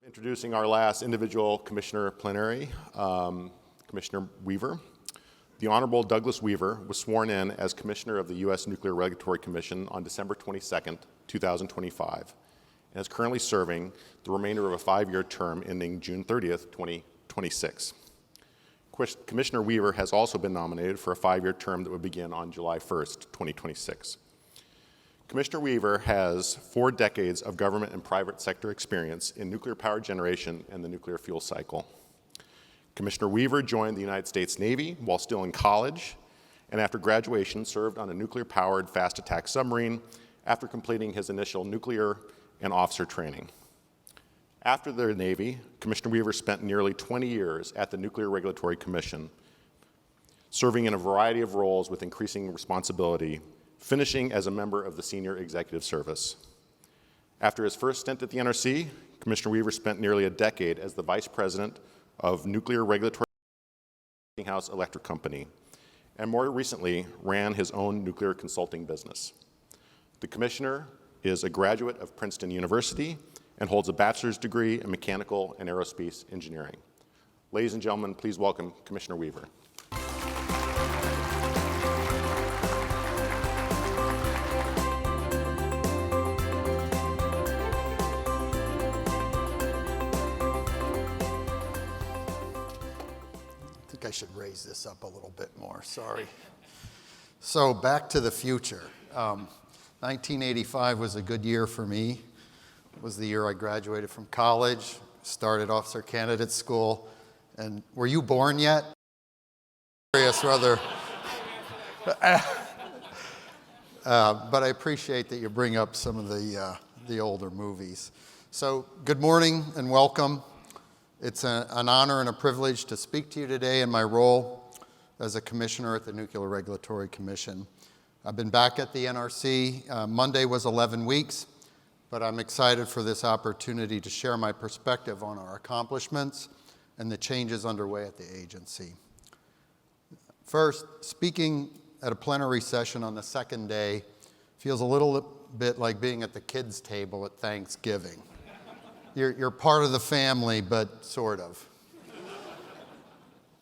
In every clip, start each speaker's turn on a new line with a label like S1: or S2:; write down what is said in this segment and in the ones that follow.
S1: Introducing our last individual commissioner plenary, Commissioner Weaver. The Honorable Douglas Weaver was sworn in as Commissioner of the U.S. Nuclear Regulatory Commission on December 22nd, 2025, and is currently serving the remainder of a 5-year term ending June 30th, 2026. Commissioner Weaver has also been nominated for a 5-year term that would begin on July 1st, 2026. Commissioner Weaver has 4 decades of government and private sector experience in nuclear power generation and the nuclear fuel cycle. Commissioner Weaver joined the United States Navy while still in college, and after graduation served on a nuclear-powered fast attack submarine after completing his initial nuclear and officer training. After the Navy, Commissioner Weaver spent nearly 20 years at the Nuclear Regulatory Commission, serving in a variety of roles with increasing responsibility, finishing as a member of the Senior Executive Service. After his first stint at the NRC, Commissioner Weaver spent nearly a decade as the Vice President of Nuclear Regulatory Westinghouse Electric Company, and more recently ran his own nuclear consulting business. The Commissioner is a graduate of Princeton University and holds a bachelor's degree in mechanical and aerospace engineering. Ladies and gentlemen, please welcome Commissioner Weaver.
S2: I should raise this up a little bit more, sorry. So back to the future. 1985 was a good year for me. It was the year I graduated from college, started officer candidate school, and were you born yet? Rather. But I appreciate that you bring up some of the older movies. So good morning and welcome. It's an honor and a privilege to speak to you today in my role as a commissioner at the Nuclear Regulatory Commission. I've been back at the NRC. Monday was 11 weeks, but I'm excited for this opportunity to share my perspective on our accomplishments and the changes underway at the agency. First, speaking at a plenary session on the second day feels a little bit like being at the kids' table at Thanksgiving. You're part of the family, but sort of.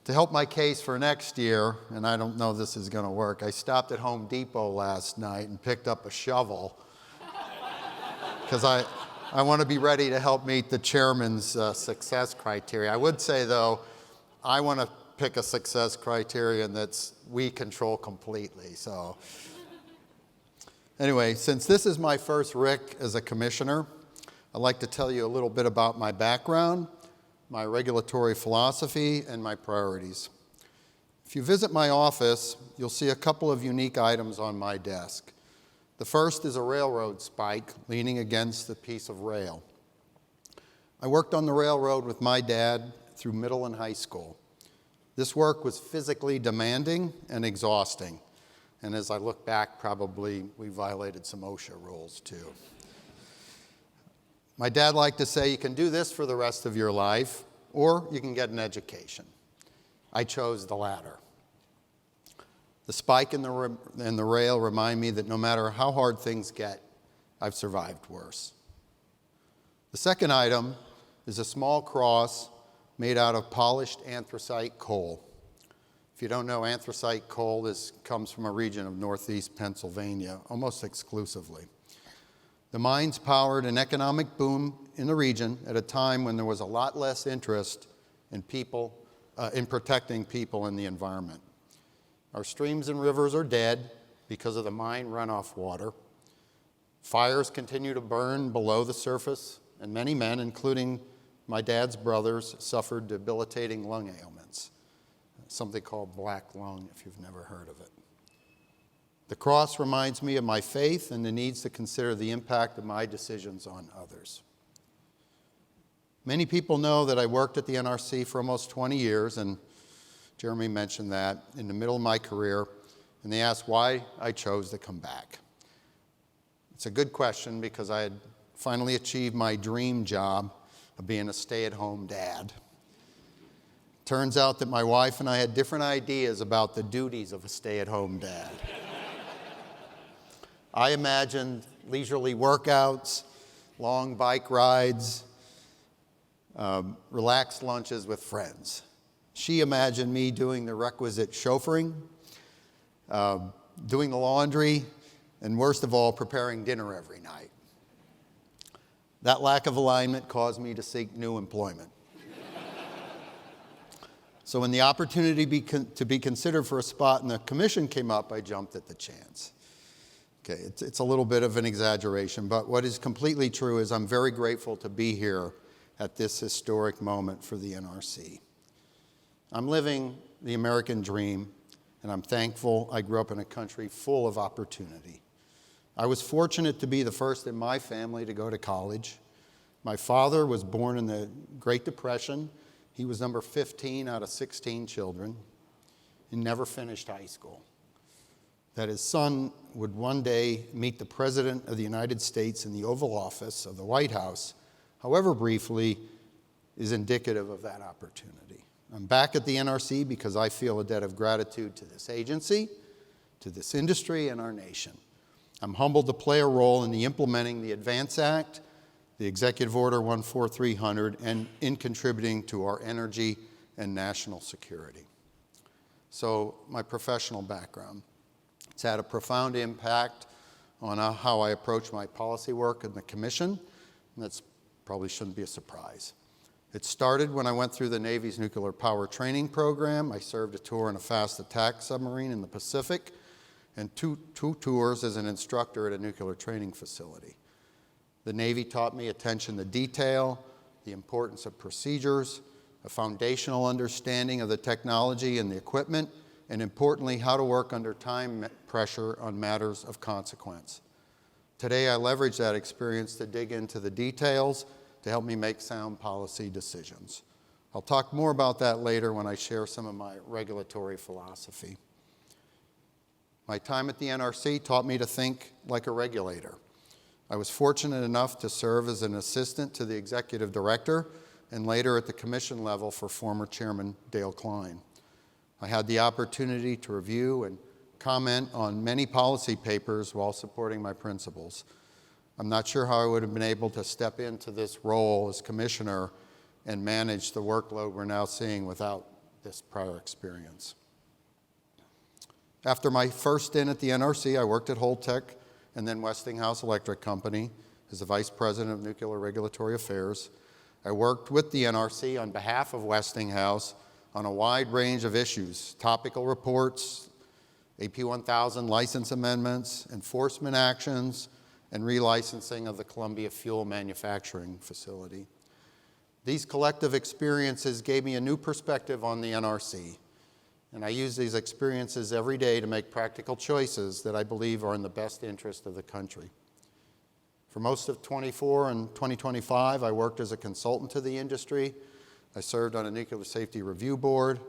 S2: To help my case for next year, and I don't know this is going to work, I stopped at Home Depot last night and picked up a shovel because I want to be ready to help meet the chairman's success criteria. I would say, though, I want to pick a success criterion that's we control completely. So anyway, since this is my first RIC as a commissioner, I'd like to tell you a little bit about my background, my regulatory philosophy, and my priorities. If you visit my office, you'll see a couple of unique items on my desk. The first is a railroad spike leaning against a piece of rail. I worked on the railroad with my dad through middle and high school. This work was physically demanding and exhausting, and as I look back, probably we violated some OSHA rules too. My dad liked to say, you can do this for the rest of your life, or you can get an education. I chose the latter. The spike in the rail remind me that no matter how hard things get, I've survived worse. The second item is a small cross made out of polished anthracite coal. If you don't know, anthracite coal comes from a region of northeast Pennsylvania, almost exclusively. The mines powered an economic boom in the region at a time when there was a lot less interest in protecting people and the environment. Our streams and rivers are dead because of the mine runoff water. Fires continue to burn below the surface, and many men, including my dad's brothers, suffered debilitating lung ailments, something called black lung, if you've never heard of it. The cross reminds me of my faith and the needs to consider the impact of my decisions on others. Many people know that I worked at the NRC for almost 20 years, and Jeremy mentioned that, in the middle of my career, and they asked why I chose to come back. It's a good question because I had finally achieved my dream job of being a stay-at-home dad. Turns out that my wife and I had different ideas about the duties of a stay-at-home dad. I imagined leisurely workouts, long bike rides, relaxed lunches with friends. She imagined me doing the requisite chauffeuring, doing the laundry, and worst of all, preparing dinner every night. That lack of alignment caused me to seek new employment. So when the opportunity to be considered for a spot in the commission came up, I jumped at the chance. Okay, it's a little bit of an exaggeration, but what is completely true is I'm very grateful to be here at this historic moment for the NRC. I'm living the American dream, and I'm thankful I grew up in a country full of opportunity. I was fortunate to be the first in my family to go to college. My father was born in the Great Depression. He was number 15 out of 16 children. He never finished high school. That his son would one day meet the President of the United States in the Oval Office of the White House, however briefly, is indicative of that opportunity. I'm back at the NRC because I feel a debt of gratitude to this agency, to this industry, and our nation. I'm humbled to play a role in implementing the ADVANCE Act, the Executive Order 14300, and in contributing to our energy and national security. So my professional background. It's had a profound impact on how I approach my policy work in the Commission, and that probably shouldn't be a surprise. It started when I went through the Navy's nuclear power training program. I served a tour in a fast attack submarine in the Pacific, and two tours as an instructor at a nuclear training facility. The Navy taught me attention to detail, the importance of procedures, a foundational understanding of the technology and the equipment, and importantly, how to work under time pressure on matters of consequence. Today, I leverage that experience to dig into the details to help me make sound policy decisions. I'll talk more about that later when I share some of my regulatory philosophy. My time at the NRC taught me to think like a regulator. I was fortunate enough to serve as an assistant to the executive director and later at the commission level for former Chairman Dale Klein. I had the opportunity to review and comment on many policy papers while supporting my principals. I'm not sure how I would have been able to step into this role as commissioner and manage the workload we're now seeing without this prior experience. After my first stint at the NRC, I worked at Holtec and then Westinghouse Electric Company as the Vice President of Nuclear Regulatory Affairs. I worked with the NRC on behalf of Westinghouse on a wide range of issues, topical reports, AP 1000 license amendments, enforcement actions, and relicensing of the Columbia Fuel Manufacturing Facility. These collective experiences gave me a new perspective on the NRC, and I use these experiences every day to make practical choices that I believe are in the best interest of the country. For most of 24 and 2025, I worked as a consultant to the industry. I served on a nuclear safety review board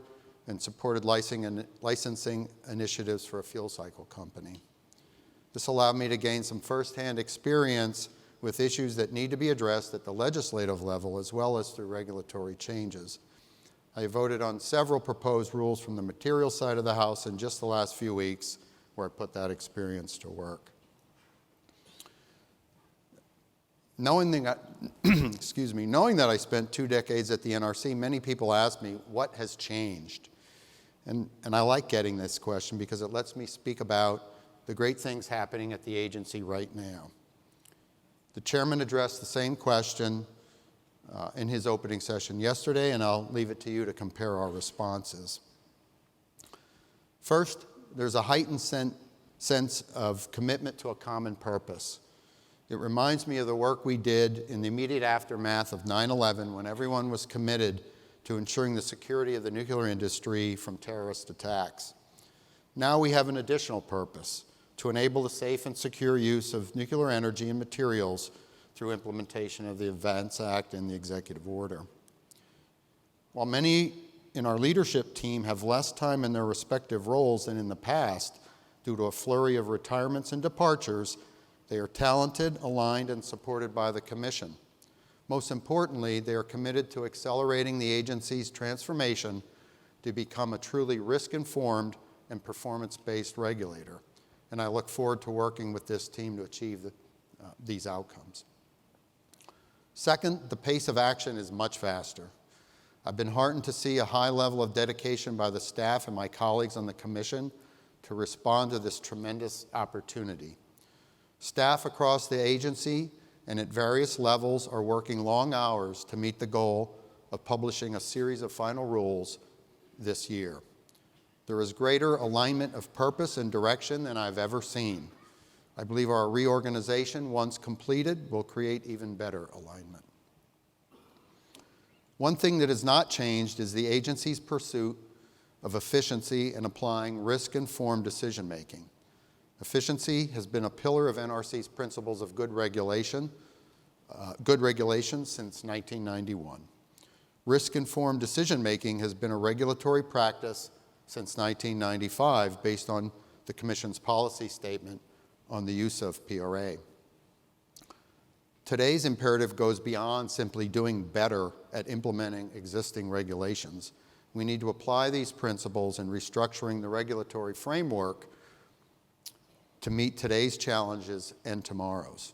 S2: and supported licensing initiatives for a fuel cycle company. This allowed me to gain some firsthand experience with issues that need to be addressed at the legislative level as well as through regulatory changes. I voted on several proposed rules from the material side of the House in just the last few weeks where I put that experience to work. Knowing that I spent 2 decades at the NRC, many people ask me, what has changed? And I like getting this question because it lets me speak about the great things happening at the agency right now. The chairman addressed the same question in his opening session yesterday, and I'll leave it to you to compare our responses. First, there's a heightened sense of commitment to a common purpose. It reminds me of the work we did in the immediate aftermath of 9/11 when everyone was committed to ensuring the security of the nuclear industry from terrorist attacks. Now we have an additional purpose, to enable the safe and secure use of nuclear energy and materials through implementation of the ADVANCE Act and the executive order. While many in our leadership team have less time in their respective roles than in the past due to a flurry of retirements and departures, they are talented, aligned, and supported by the Commission. Most importantly, they are committed to accelerating the agency's transformation to become a truly risk-informed and performance-based regulator. And I look forward to working with this team to achieve these outcomes. Second, the pace of action is much faster. I've been heartened to see a high level of dedication by the staff and my colleagues on the Commission to respond to this tremendous opportunity. Staff across the agency and at various levels are working long hours to meet the goal of publishing a series of final rules this year. There is greater alignment of purpose and direction than I've ever seen. I believe our reorganization, once completed, will create even better alignment. One thing that has not changed is the agency's pursuit of efficiency and applying risk-informed decision-making. Efficiency has been a pillar of NRC's principles of good regulation since 1991. Risk-informed decision-making has been a regulatory practice since 1995 based on the Commission's policy statement on the use of PRA. Today's imperative goes beyond simply doing better at implementing existing regulations. We need to apply these principles in restructuring the regulatory framework to meet today's challenges and tomorrow's.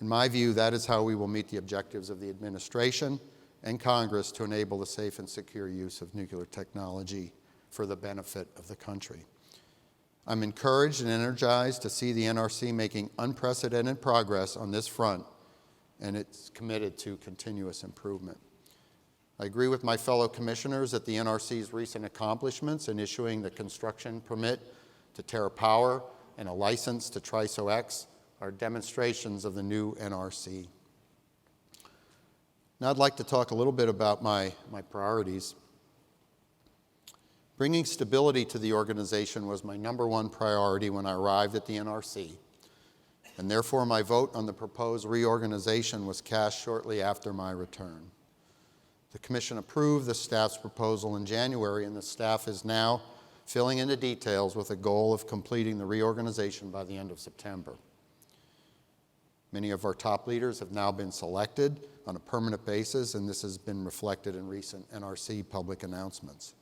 S2: In my view, that is how we will meet the objectives of the administration and Congress to enable the safe and secure use of nuclear technology for the benefit of the country. I'm encouraged and energized to see the NRC making unprecedented progress on this front, and it's committed to continuous improvement. I agree with my fellow commissioners that the NRC's recent accomplishments in issuing the construction permit to TerraPower and a license to TRISO-X are demonstrations of the new NRC. Now I'd like to talk a little bit about my priorities. Bringing stability to the organization was my #1 priority when I arrived at the NRC, and therefore my vote on the proposed reorganization was cast shortly after my return. The Commission approved the staff's proposal in January, and the staff is now filling in the details with a goal of completing the reorganization by the end of September. Many of our top leaders have now been selected on a permanent basis, and this has been reflected in recent NRC public announcements.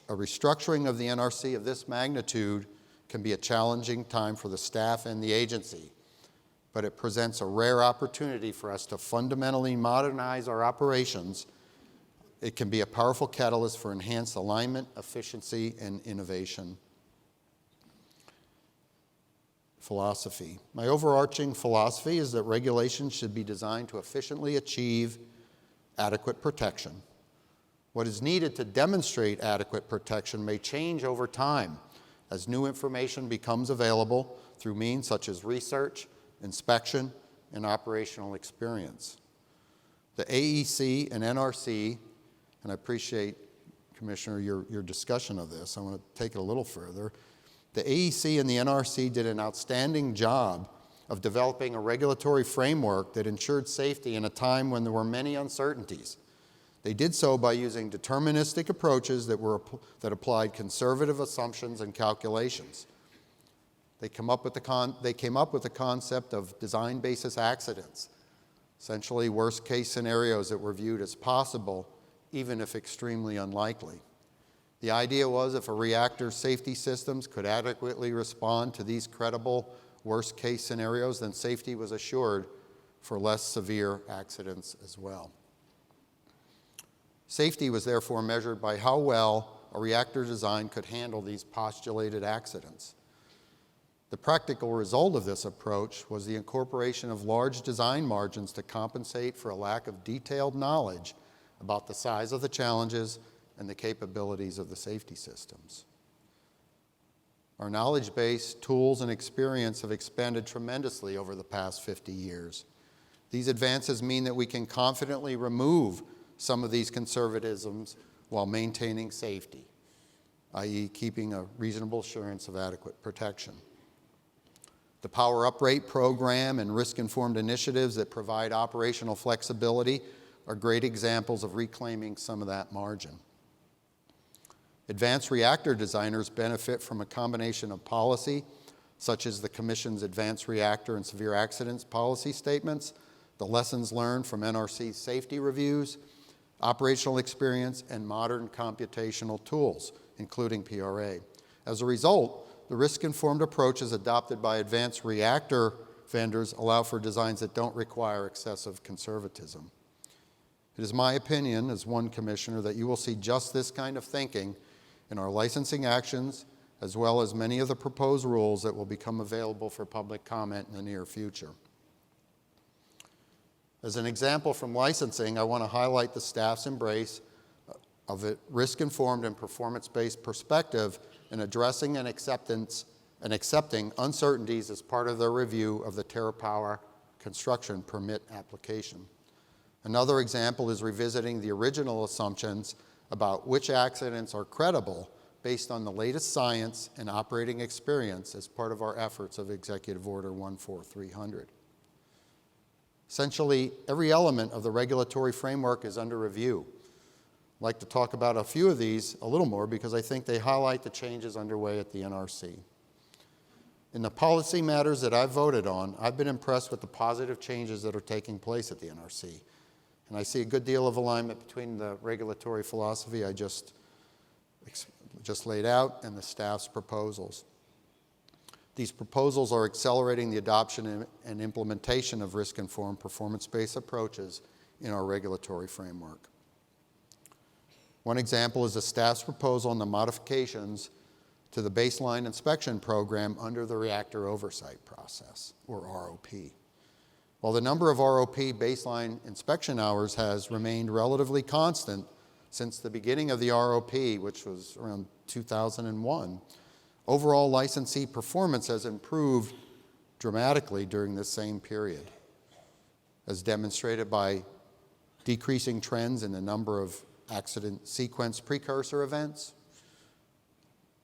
S2: A restructuring of the NRC of this magnitude can be a challenging time for the staff and the agency, but it presents a rare opportunity for us to fundamentally modernize our operations. It can be a powerful catalyst for enhanced alignment, efficiency, and innovation. Philosophy. My overarching philosophy is that regulations should be designed to efficiently achieve adequate protection. What is needed to demonstrate adequate protection may change over time as new information becomes available through means such as research, inspection, and operational experience. The AEC and NRC, and I appreciate, Commissioner, your discussion of this. I want to take it a little further. The AEC and the NRC did an outstanding job of developing a regulatory framework that ensured safety in a time when there were many uncertainties. They did so by using deterministic approaches that applied conservative assumptions and calculations. They came up with the concept of design basis accidents, essentially worst-case scenarios that were viewed as possible, even if extremely unlikely. The idea was if a reactor's safety systems could adequately respond to these credible worst-case scenarios, then safety was assured for less severe accidents as well. Safety was therefore measured by how well a reactor design could handle these postulated accidents. The practical result of this approach was the incorporation of large design margins to compensate for a lack of detailed knowledge about the size of the challenges and the capabilities of the safety systems. Our knowledge base, tools, and experience have expanded tremendously over the past 50 years. These advances mean that we can confidently remove some of these conservatisms while maintaining safety, i.e. keeping a reasonable assurance of adequate protection. The Power Up Rate program and risk-informed initiatives that provide operational flexibility are great examples of reclaiming some of that margin. Advanced reactor designers benefit from a combination of policy, such as the Commission's Advanced Reactor and Severe Accidents policy statements, the lessons learned from NRC's safety reviews, operational experience, and modern computational tools, including PRA. As a result, the risk-informed approaches adopted by advanced reactor vendors allow for designs that don't require excessive conservatism. It is my opinion, as one commissioner, that you will see just this kind of thinking in our licensing actions, as well as many of the proposed rules that will become available for public comment in the near future. As an example from licensing, I want to highlight the staff's embrace of a risk-informed and performance-based perspective in addressing and accepting uncertainties as part of their review of the TerraPower construction permit application. Another example is revisiting the original assumptions about which accidents are credible based on the latest science and operating experience as part of our efforts of Executive Order 14300. Essentially, every element of the regulatory framework is under review. I'd like to talk about a few of these a little more because I think they highlight the changes underway at the NRC. In the policy matters that I've voted on, I've been impressed with the positive changes that are taking place at the NRC. And I see a good deal of alignment between the regulatory philosophy I just laid out and the staff's proposals. These proposals are accelerating the adoption and implementation of risk-informed, performance-based approaches in our regulatory framework. One example is the staff's proposal on the modifications to the baseline inspection program under the Reactor Oversight Process, or ROP. While the number of ROP baseline inspection hours has remained relatively constant since the beginning of the ROP, which was around 2001, overall licensee performance has improved dramatically during this same period, as demonstrated by decreasing trends in the number of accident sequence precursor events,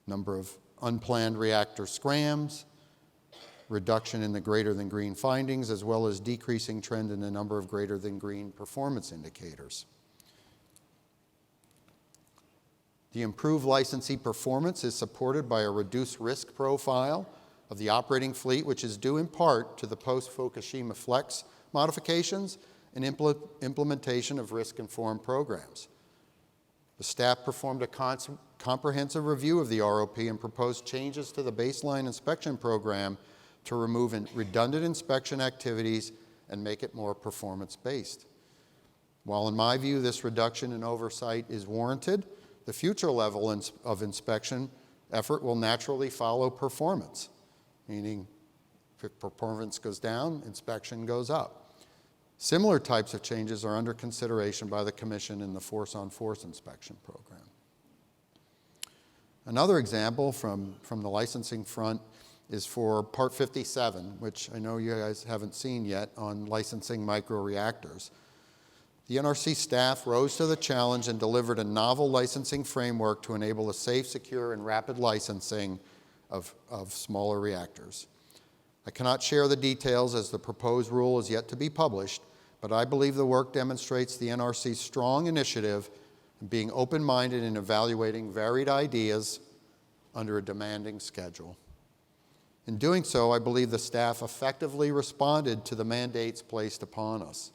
S2: number of unplanned reactor scrams, reduction in the greater than green findings, as well as decreasing trend in the number of greater than green performance indicators. The improved licensee performance is supported by a reduced risk profile of the operating fleet, which is due in part to the post-Fukushima Flex modifications and implementation of risk-informed programs. The staff performed a comprehensive review of the ROP and proposed changes to the baseline inspection program to remove redundant inspection activities and make it more performance-based. While in my view this reduction in oversight is warranted, the future level of inspection effort will naturally follow performance, meaning if performance goes down, inspection goes up. Similar types of changes are under consideration by the Commission in the force-on-force inspection program. Another example from the licensing front is for Part 57, which I know you guys haven't seen yet, on licensing microreactors. The NRC staff rose to the challenge and delivered a novel licensing framework to enable a safe, secure, and rapid licensing of smaller reactors. I cannot share the details as the proposed rule is yet to be published, but I believe the work demonstrates the NRC's strong initiative in being open-minded in evaluating varied ideas under a demanding schedule. In doing so, I believe the staff effectively responded to the mandates placed upon us.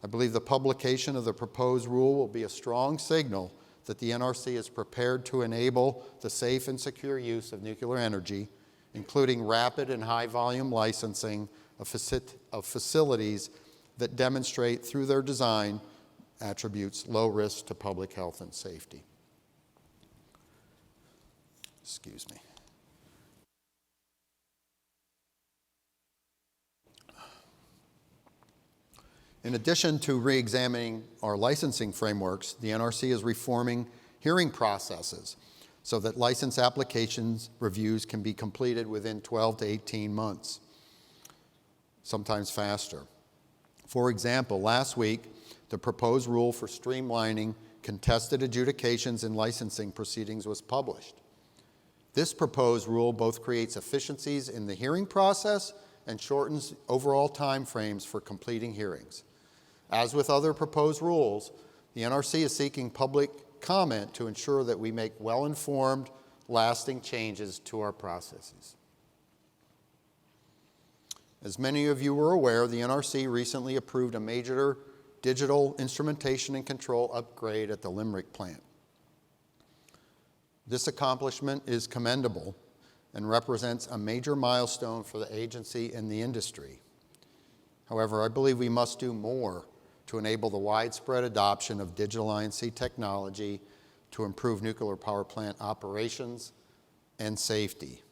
S2: I believe the publication of the proposed rule will be a strong signal that the NRC is prepared to enable the safe and secure use of nuclear energy, including rapid and high-volume licensing of facilities that demonstrate through their design attributes low risk to public health and safety. Excuse me. In addition to re-examining our licensing frameworks, the NRC is reforming hearing processes so that license applications reviews can be completed within 12 to 18 months, sometimes faster. For example, last week, the proposed rule for streamlining contested adjudications in licensing proceedings was published. This proposed rule both creates efficiencies in the hearing process and shortens overall timeframes for completing hearings. As with other proposed rules, the NRC is seeking public comment to ensure that we make well-informed, lasting changes to our processes. As many of you are aware, the NRC recently approved a major digital instrumentation and control upgrade at the Limerick plant. This accomplishment is commendable and represents a major milestone for the agency and the industry. However, I believe we must do more to enable the widespread adoption of digital I&C technology to improve nuclear power plant operations and safety.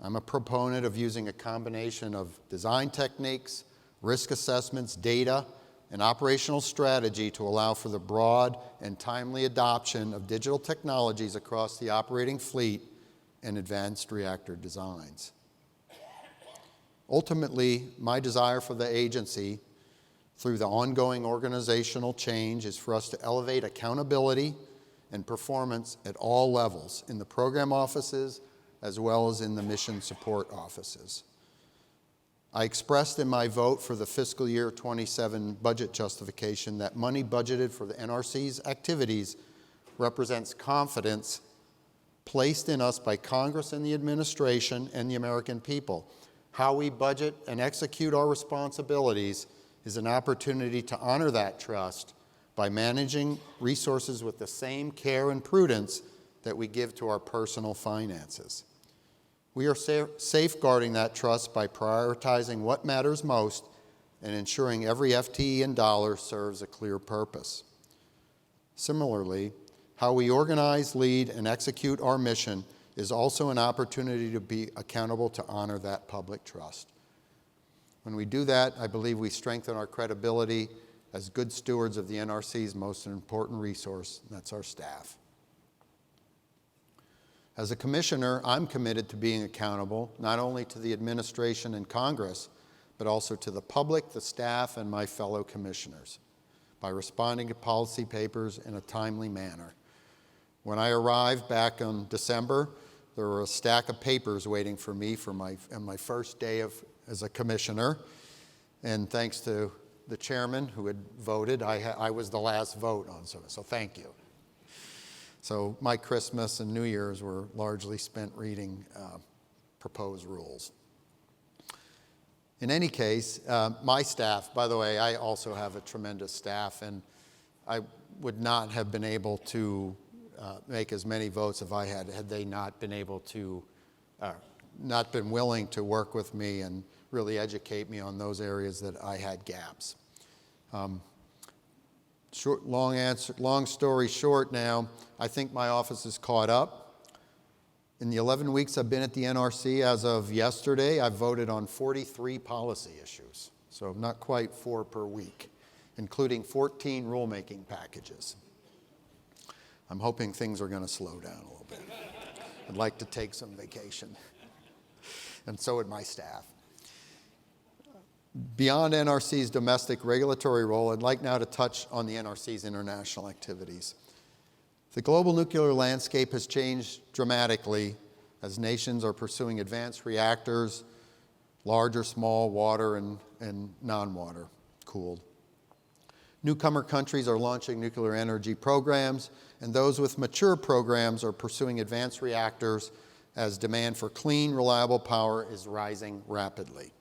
S2: I'm a proponent of using a combination of design techniques, risk assessments, data, and operational strategy to allow for the broad and timely adoption of digital technologies across the operating fleet and advanced reactor designs. Ultimately, my desire for the agency through the ongoing organizational change is for us to elevate accountability and performance at all levels in the program offices as well as in the mission support offices. I expressed in my vote for the fiscal year 27 budget justification that money budgeted for the NRC's activities represents confidence placed in us by Congress and the administration and the American people. How we budget and execute our responsibilities is an opportunity to honor that trust by managing resources with the same care and prudence that we give to our personal finances. We are safeguarding that trust by prioritizing what matters most and ensuring every FTE and dollar serves a clear purpose. Similarly, how we organize, lead, and execute our mission is also an opportunity to be accountable to honor that public trust. When we do that, I believe we strengthen our credibility as good stewards of the NRC's most important resource, and that's our staff. As a commissioner, I'm committed to being accountable, not only to the administration and Congress, but also to the public, the staff, and my fellow commissioners, by responding to policy papers in a timely manner. When I arrived back in December, there were a stack of papers waiting for me on my first day as a commissioner, and thanks to the chairman who had voted, I was the last vote on some, so thank you. So my Christmas and New Year's were largely spent reading proposed rules. In any case, my staff, by the way, I also have a tremendous staff, and I would not have been able to make as many votes if I had they not been able to, not been willing to work with me and really educate me on those areas that I had gaps. Long story short now, I think my office is caught up. In the 11 weeks I've been at the NRC, as of yesterday, I've voted on 43 policy issues. So not quite 4 per week, including 14 rulemaking packages. I'm hoping things are going to slow down a little bit. I'd like to take some vacation. And so would my staff. Beyond NRC's domestic regulatory role, I'd like now to touch on the NRC's international activities. The global nuclear landscape has changed dramatically as nations are pursuing advanced reactors, large or small, water and non-water cooled. Newcomer countries are launching nuclear energy programs, and those with mature programs are pursuing advanced reactors as demand for clean, reliable power is rising rapidly.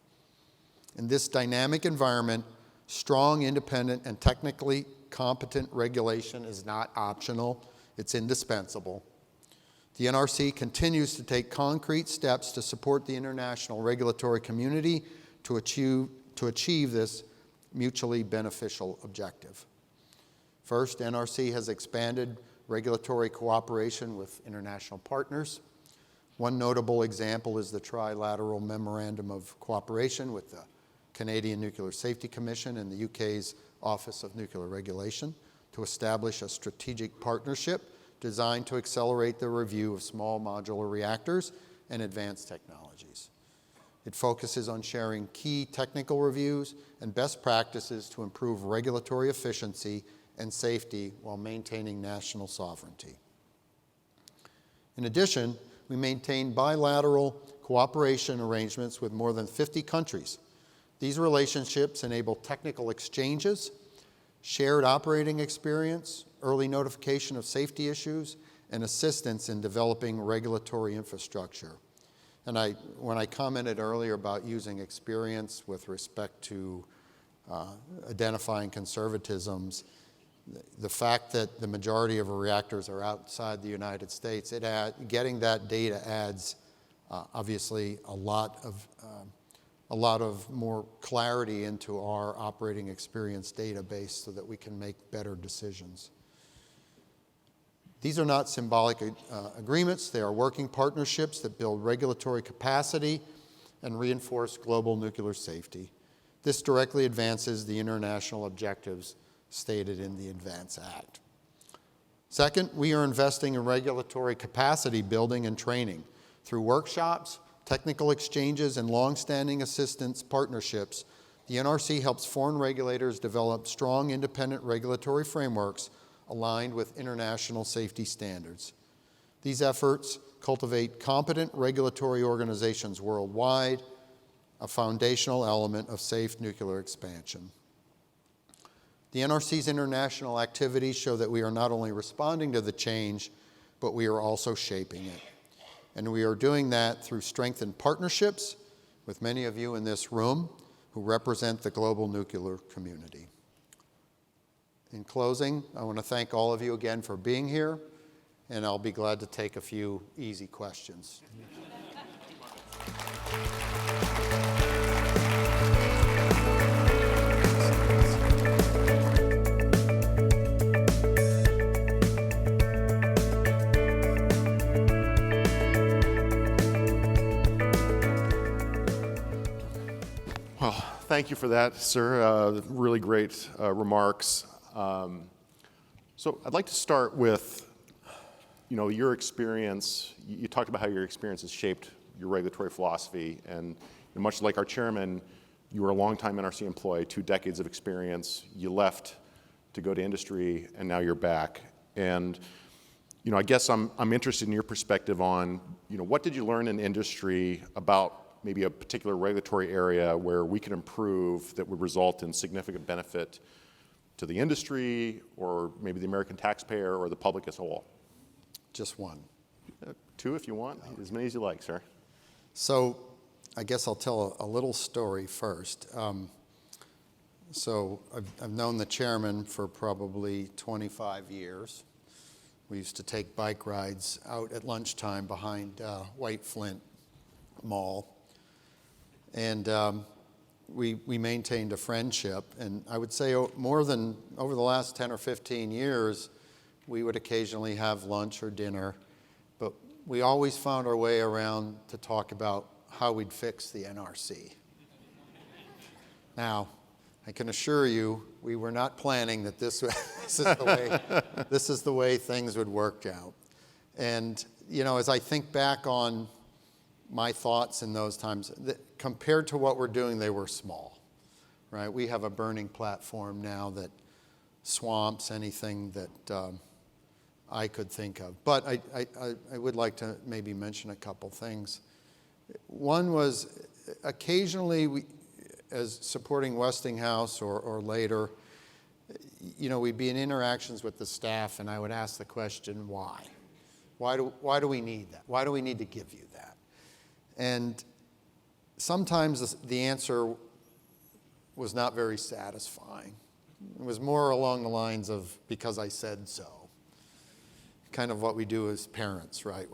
S2: In this dynamic environment, strong, independent, and technically competent regulation is not optional, it's indispensable. The NRC continues to take concrete steps to support the international regulatory community to achieve this mutually beneficial objective. First, NRC has expanded regulatory cooperation with international partners. One notable example is the Trilateral Memorandum of Cooperation with the Canadian Nuclear Safety Commission and the UK's Office of Nuclear Regulation to establish a strategic partnership designed to accelerate the review of small modular reactors and advanced technologies. It focuses on sharing key technical reviews and best practices to improve regulatory efficiency and safety while maintaining national sovereignty. In addition, we maintain bilateral cooperation arrangements with more than 50 countries. These relationships enable technical exchanges, shared operating experience, early notification of safety issues, and assistance in developing regulatory infrastructure. And when I commented earlier about using experience with respect to identifying conservatisms, the fact that the majority of our reactors are outside the United States, getting that data adds Obviously, a lot of more clarity into our operating experience database so that we can make better decisions. These are not symbolic agreements. They are working partnerships that build regulatory capacity and reinforce global nuclear safety. This directly advances the international objectives stated in the ADVANCE Act. Second, we are investing in regulatory capacity building and training. Through workshops, technical exchanges, and long-standing assistance partnerships, the NRC helps foreign regulators develop strong independent regulatory frameworks aligned with international safety standards. These efforts cultivate competent regulatory organizations worldwide, a foundational element of safe nuclear expansion. The NRC's international activities show that we are not only responding to the change, but we are also shaping it. And we are doing that through strengthened partnerships with many of you in this room who represent the global nuclear community. In closing, I want to thank all of you again for being here, and I'll be glad to take a few easy questions.
S1: Well, thank you for that, sir. Really great remarks. So I'd like to start with, your experience. You talked about how your experience has shaped your regulatory philosophy, and much like our chairman, you were a longtime NRC employee, 2 decades of experience. You left to go to industry, and now you're back. And I guess I'm interested in your perspective on, what did you learn in industry about maybe a particular regulatory area where we could improve that would result in significant benefit to the industry or maybe the American taxpayer or the public as a whole?
S2: Just one.
S1: 2 if you want, as many as you like, sir.
S2: So I guess I'll tell a little story first. So I've known the chairman for probably 25 years. We used to take bike rides out at lunchtime behind White Flint Mall. And we maintained a friendship. And I would say more than over the last 10 or 15 years, we would occasionally have lunch or dinner. But we always found our way around to talk about how we'd fix the NRC. Now, I can assure you, we were not planning that this is the way things would work out. And, as I think back on my thoughts in those times, compared to what we're doing, they were small, right? We have a burning platform now that swamps anything that I could think of. But I would like to maybe mention a couple things. One was occasionally, as supporting Westinghouse or later, we'd be in interactions with the staff, and I would ask the question, why? Why do we need that? Why do we need to give you that? And sometimes the answer was not very satisfying. It was more along the lines of, because I said so. Kind of what we do as parents, right?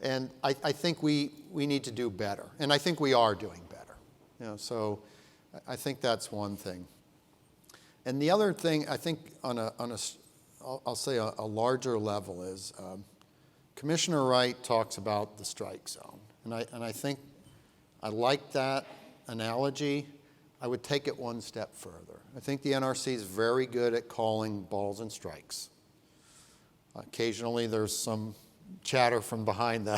S2: And I think we need to do better. And I think we are doing better. So I think that's one thing. And the other thing, I think I'll say a larger level is, Commissioner Wright talks about the strike zone. And I think I like that analogy. I would take it one step further. I think the NRC is very good at calling balls and strikes. Occasionally there's some chatter from behind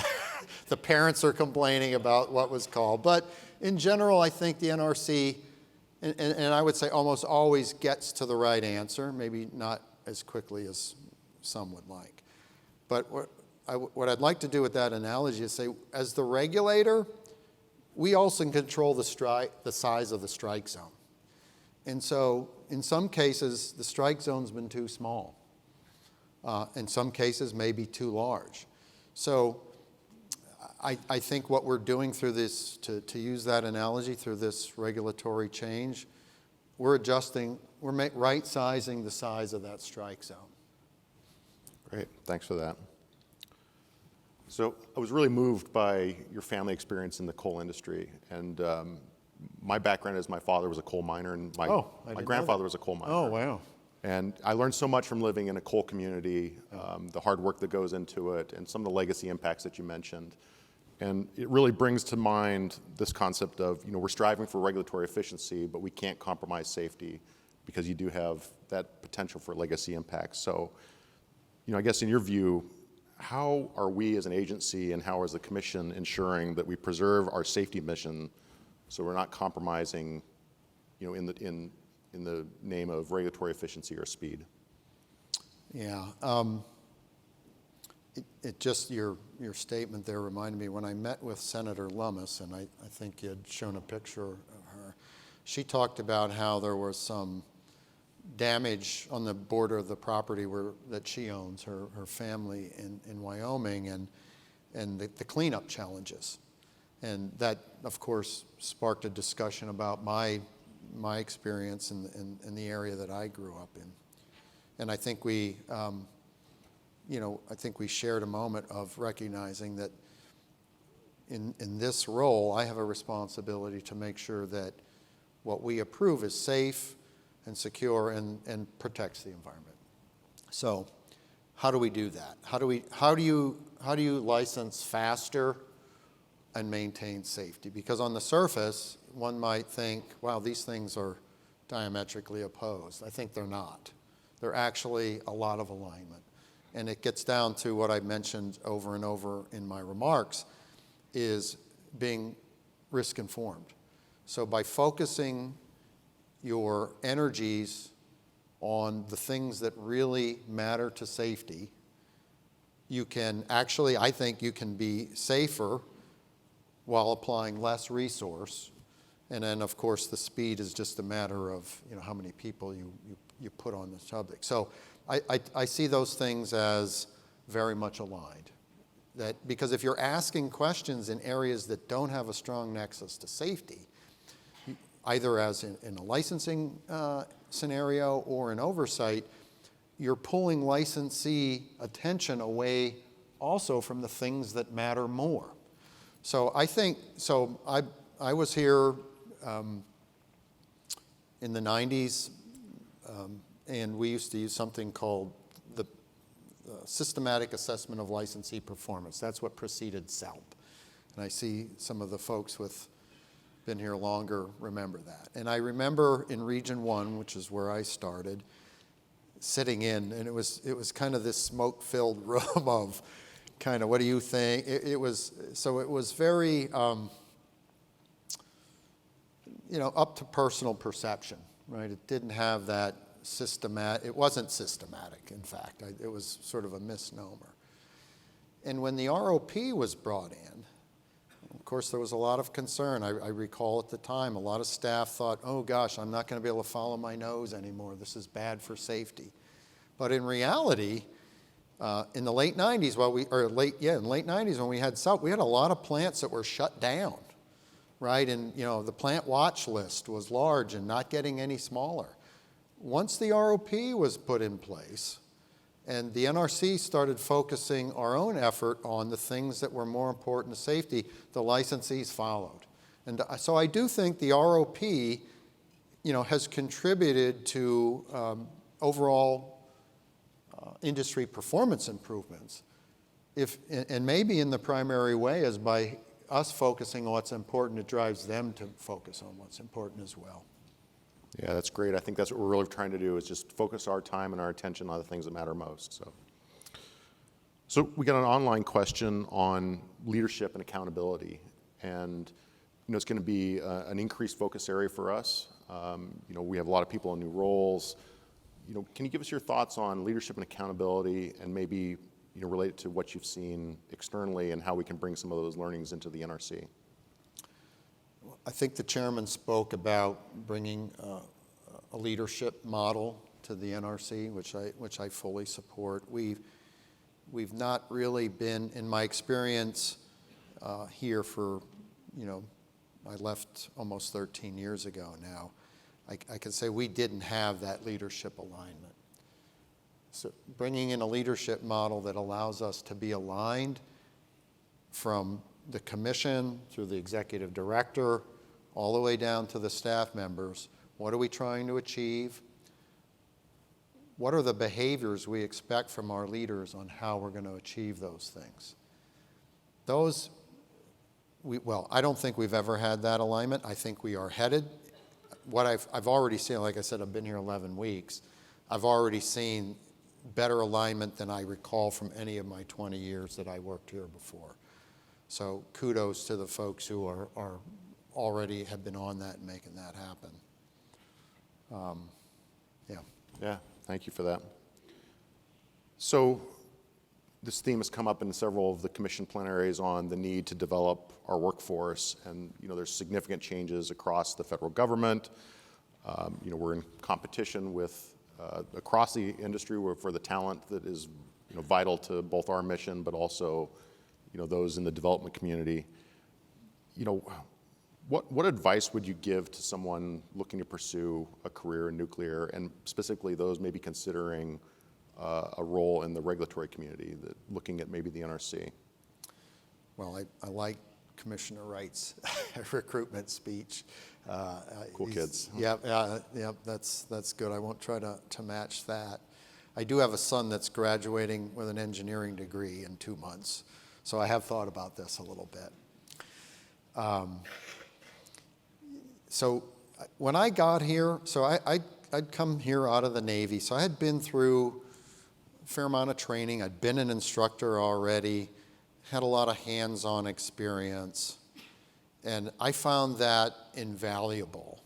S2: the parents are complaining about what was called. But in general, I think the NRC, and I would say almost always gets to the right answer, maybe not as quickly as some would like. But what I'd like to do with that analogy is say, as the regulator, we also control the size of the strike zone. And so in some cases, the strike zone's been too small. In some cases, maybe too large. So I think what we're doing through this, to use that analogy, through this regulatory change, we're right-sizing the size of that strike zone.
S1: Great, thanks for that. So I was really moved by your family experience in the coal industry. And my background is my father was a coal miner, and my grandfather was a coal miner.
S2: Oh, wow.
S1: And I learned so much from living in a coal community, the hard work that goes into it, and some of the legacy impacts that you mentioned. And it really brings to mind this concept of, we're striving for regulatory efficiency, but we can't compromise safety because you do have that potential for legacy impacts. So, I guess in your view, how are we as an agency and how is the Commission ensuring that we preserve our safety mission so we're not compromising, in the name of regulatory efficiency or speed?
S2: Yeah. It just, your statement there reminded me, when I met with Senator Lummis, and I think you had shown a picture of her, she talked about how there was some damage on the border of the property that she owns, her family in Wyoming, and the cleanup challenges. And that, of course, sparked a discussion about my experience in the area that I grew up in. And I think we shared a moment of recognizing that in this role, I have a responsibility to make sure that what we approve is safe and secure and protects the environment. So how do we do that? How do you license faster and maintain safety? Because on the surface, one might think, wow, these things are diametrically opposed. I think they're not. They're actually a lot of alignment. And it gets down to what I mentioned over and over in my remarks, is being risk informed. So by focusing your energies on the things that really matter to safety, you can actually, I think you can be safer while applying less resource. And then, of course, the speed is just a matter of how many people you put on the subject. So I see those things as very much aligned. Because if you're asking questions in areas that don't have a strong nexus to safety, either as in a licensing scenario or an oversight, you're pulling licensee attention away also from the things that matter more. So I was here in the 90s, and we used to use something called the Systematic Assessment of Licensee Performance. That's what preceded SALP. And I see some of the folks with been here longer remember that. And I remember in Region 1, which is where I started, sitting in, and it was kind of this smoke-filled room of kind of, what do you think? It was very, up to personal perception, right? It didn't have that it wasn't systematic, in fact. It was sort of a misnomer. And when the ROP was brought in, of course, there was a lot of concern. I recall at the time, a lot of staff thought, oh gosh, I'm not going to be able to follow my nose anymore. This is bad for safety. But in reality, in the late 90s, in late 90s when we had SALP, we had a lot of plants that were shut down, right? And the plant watch list was large and not getting any smaller. Once the ROP was put in place, and the NRC started focusing our own effort on the things that were more important to safety, the licensees followed. And so I do think the ROP, has contributed to overall industry performance improvements. And maybe in the primary way is by us focusing on what's important, it drives them to focus on what's important as well.
S1: Yeah, that's great. I think that's what we're really trying to do, is just focus our time and our attention on the things that matter most. So we got an online question on leadership and accountability. And it's going to be an increased focus area for us. We have a lot of people in new roles. Can you give us your thoughts on leadership and accountability, and maybe relate it to what you've seen externally and how we can bring some of those learnings into the NRC?
S2: I think the chairman spoke about bringing a leadership model to the NRC, which I fully support. We've not really been, in my experience here for, I left almost 13 years ago now. I can say we didn't have that leadership alignment. So bringing in a leadership model that allows us to be aligned from the commission through the executive director, all the way down to the staff members. What are we trying to achieve? What are the behaviors we expect from our leaders on how we're going to achieve those things? Well, I don't think we've ever had that alignment. I think we are headed. What I've already seen, like I said, I've been here 11 weeks. I've already seen better alignment than I recall from any of my 20 years that I worked here before. So kudos to the folks who are already have been on that and making that happen. Yeah.
S1: Yeah, thank you for that. So this theme has come up in several of the commission plenaries on the need to develop our workforce, and there's significant changes across the federal government. We're in competition with across the industry for the talent that is vital to both our mission, but also those in the development community. What advice would you give to someone looking to pursue a career in nuclear, and specifically those maybe considering a role in the regulatory community, looking at maybe the NRC?
S2: Well, I like Commissioner Wright's recruitment speech.
S1: Cool kids.
S2: Yeah, that's good. I won't try to match that. I do have a son that's graduating with an engineering degree in 2 months, so I have thought about this a little bit. So when I got here, I'd come here out of the Navy, so I had been through a fair amount of training. I'd been an instructor already, had a lot of hands-on experience, and I found that invaluable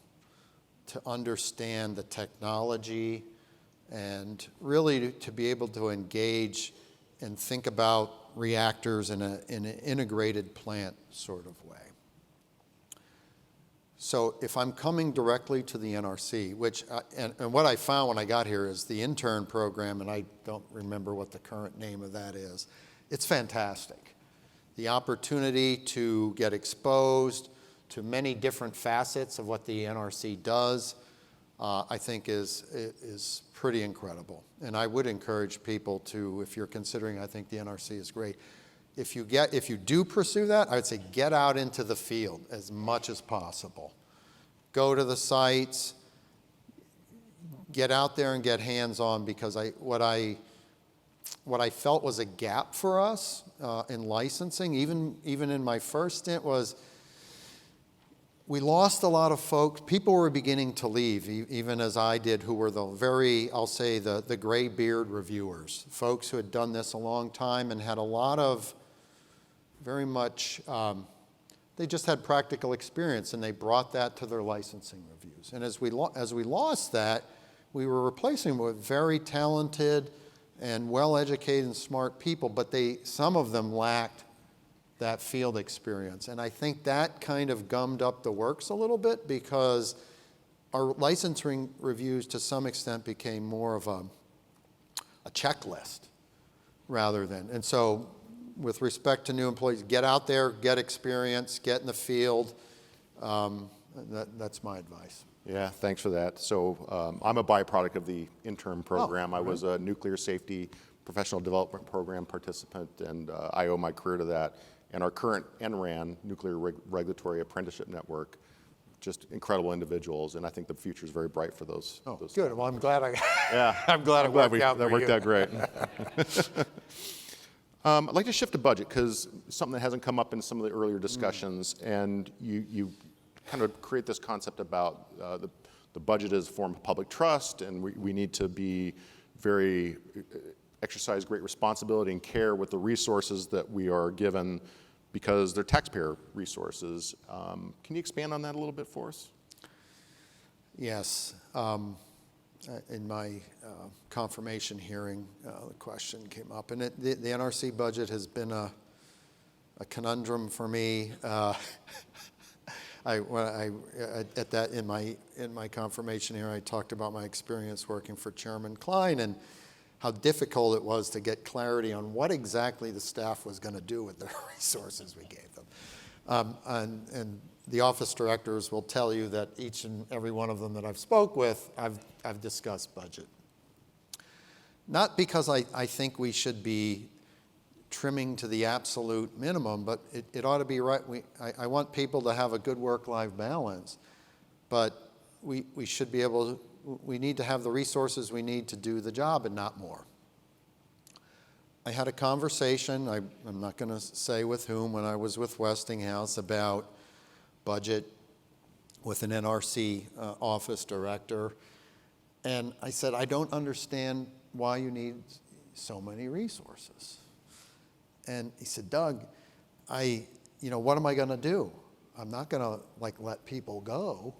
S2: to understand the technology and really to be able to engage and think about reactors in an integrated plant sort of way. So if I'm coming directly to the NRC, which, and what I found when I got here is the intern program, and I don't remember what the current name of that is, it's fantastic. The opportunity to get exposed to many different facets of what the NRC does, I think is pretty incredible. And I would encourage people to, if you're considering, I think the NRC is great. If you do pursue that, I would say get out into the field as much as possible. Go to the sites, get out there and get hands-on, because what I felt was a gap for us in licensing, even in my first stint, was we lost a lot of folks. People were beginning to leave, even as I did, who were the gray beard reviewers, folks who had done this a long time and had a lot of very much, they just had practical experience, and they brought that to their licensing reviews. And as we lost that, we were replacing them with very talented and well-educated and smart people, but some of them lacked that field experience. And I think that kind of gummed up the works a little bit, because our licensing reviews to some extent became more of a checklist rather than, and so with respect to new employees, get out there, get experience, get in the field. That's my advice.
S1: Yeah, thanks for that. So I'm a byproduct of the intern program. I was a nuclear safety professional development program participant, and I owe my career to that. And our current NRAN, Nuclear Regulatory Apprenticeship Network, just incredible individuals, and I think the future is very bright for those.
S2: Oh,
S1: those
S2: good. Well, I'm glad
S1: I'm glad
S2: it worked out for
S1: that worked
S2: you.
S1: out great. I'd like to shift to budget, because something that hasn't come up in some of the earlier discussions, and you kind of create this concept about the budget as a form of public trust, and we need to be exercise great responsibility and care with the resources that we are given, because they're taxpayer resources. Can you expand on that a little bit for us?
S2: Yes. In my confirmation hearing, the question came up, and the NRC budget has been a conundrum for me. In my confirmation hearing, I talked about my experience working for Chairman Klein and how difficult it was to get clarity on what exactly the staff was going to do with the resources we gave them. And the office directors will tell you that each and every one of them that I've spoke with, I've discussed budget. Not because I think we should be trimming to the absolute minimum, but it ought to be right. I want people to have a good work-life balance, but we should be able to, we need to have the resources we need to do the job and not more. I had a conversation, I'm not going to say with whom, when I was with Westinghouse about budget with an NRC office director, and I said, I don't understand why you need so many resources. And he said, Doug, what am I going to do? I'm not going to let people go.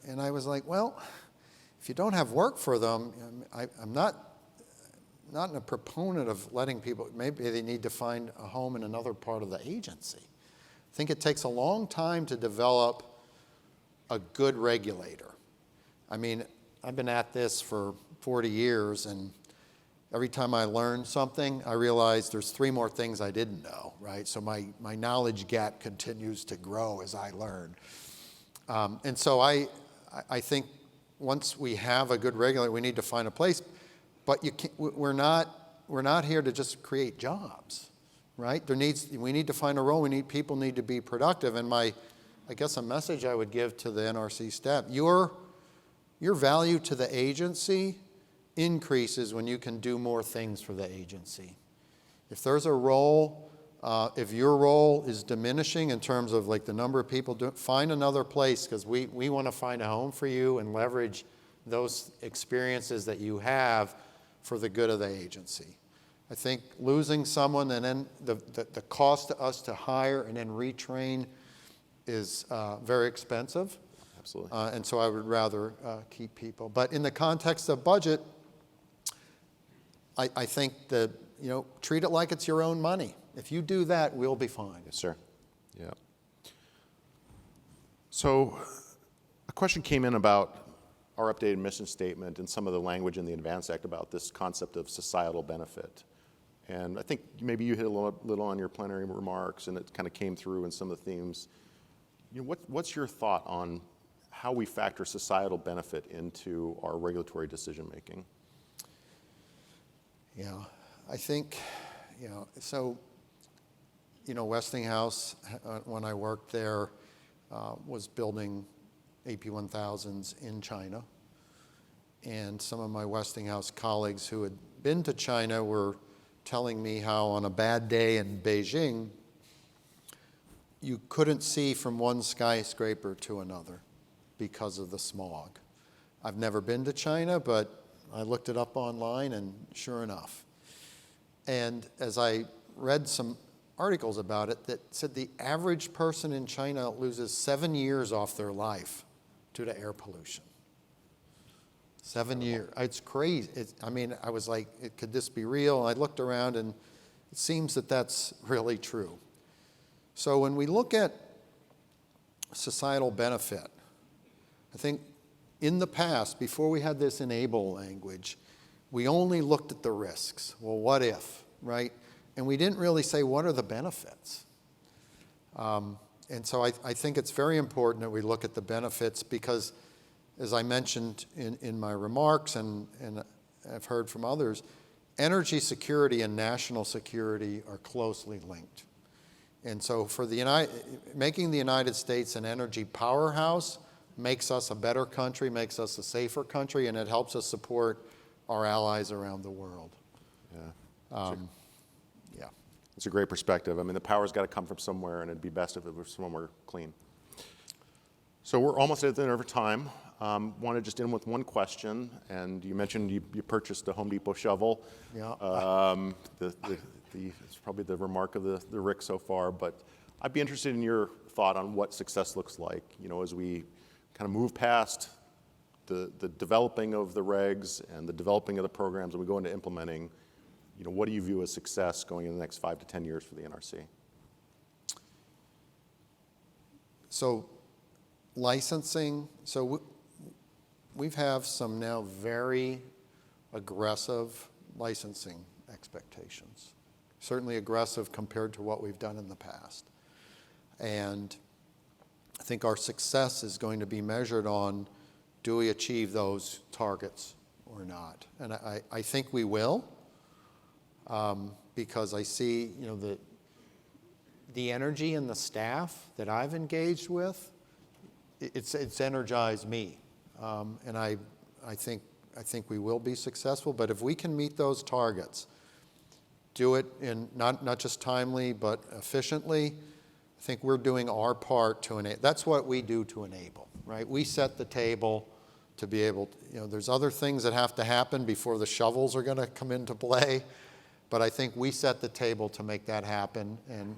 S2: And I was like, well, if you don't have work for them, I'm not a proponent of letting people, maybe they need to find a home in another part of the agency. I think it takes a long time to develop a good regulator. I mean, I've been at this for 40 years, and every time I learn something, I realize there's 3 more things I didn't know, right? So my knowledge gap continues to grow as I learn. And so I think once we have a good regulator, we need to find a place. But we're not here to just create jobs, right? We need to find a role. People need to be productive. And I guess a message I would give to the NRC staff: your value to the agency increases when you can do more things for the agency. If there's a role, if your role is diminishing in terms of the number of people, find another place, because we want to find a home for you and leverage those experiences that you have for the good of the agency. I think losing someone and then the cost to us to hire and then retrain is very expensive.
S1: Absolutely.
S2: And so I would rather keep people. But in the context of budget, I think that, treat it like it's your own money. If you do that, we'll be fine.
S1: Yes, sir. Yeah. So a question came in about our updated mission statement and some of the language in the Advance Act about this concept of societal benefit. And I think maybe you hit a little on your plenary remarks, and it kind of came through in some of the themes. What's your thought on how we factor societal benefit into our regulatory decision making?
S2: Yeah, I think, Westinghouse, when I worked there, was building AP1000s in China. And some of my Westinghouse colleagues who had been to China were telling me how on a bad day in Beijing, you couldn't see from one skyscraper to another because of the smog. I've never been to China, but I looked it up online, and sure enough. And as I read some articles about it that said the average person in China loses 7 years off their life due to air pollution. 7 years. It's crazy. I was like, could this be real? I looked around, and it seems that that's really true. So when we look at societal benefit, I think in the past, before we had this enable language, we only looked at the risks. Well, what if, right? And we didn't really say, what are the benefits? And so I think it's very important that we look at the benefits because, as I mentioned in my remarks and I've heard from others, energy security and national security are closely linked. And so for making the United States an energy powerhouse makes us a better country, makes us a safer country, and it helps us support our allies around the world.
S1: Yeah.
S2: Yeah.
S1: It's a great perspective. I mean, the power's got to come from somewhere, and it'd be best if it was somewhere clean. So we're almost at the end of our time. Want to just end with one question, and you mentioned you purchased a Home Depot shovel.
S2: Yeah.
S1: It's probably the remark of the RIC so far, but I'd be interested in your thought on what success looks like, as we kind of move past the developing of the regs and the developing of the programs, and we go into implementing. What do you view as success going in the next 5 to 10 years for the NRC?
S2: So licensing, we have some now very aggressive licensing expectations, certainly aggressive compared to what we've done in the past. And I think our success is going to be measured on, do we achieve those targets or not? And I think we will. because I see, the energy in the staff that I've engaged with, it's energized me. And I think we will be successful. But if we can meet those targets, do it in not just timely, but efficiently, I think we're doing our part to enable. That's what we do to enable, right? We set the table to be able to, there's other things that have to happen before the shovels are going to come into play. But I think we set the table to make that happen. And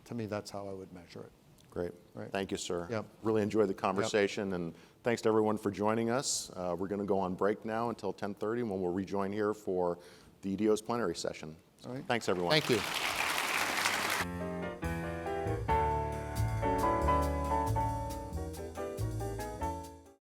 S2: to me, that's how I would measure it.
S1: Great.
S2: Right.
S1: Thank you, sir.
S2: Yep.
S1: Really enjoyed the conversation, and thanks to everyone for joining us. We're going to go on break now until 10:30, when we'll rejoin here for the EDO's plenary session.
S2: All right.
S1: Thanks, everyone.
S2: Thank you.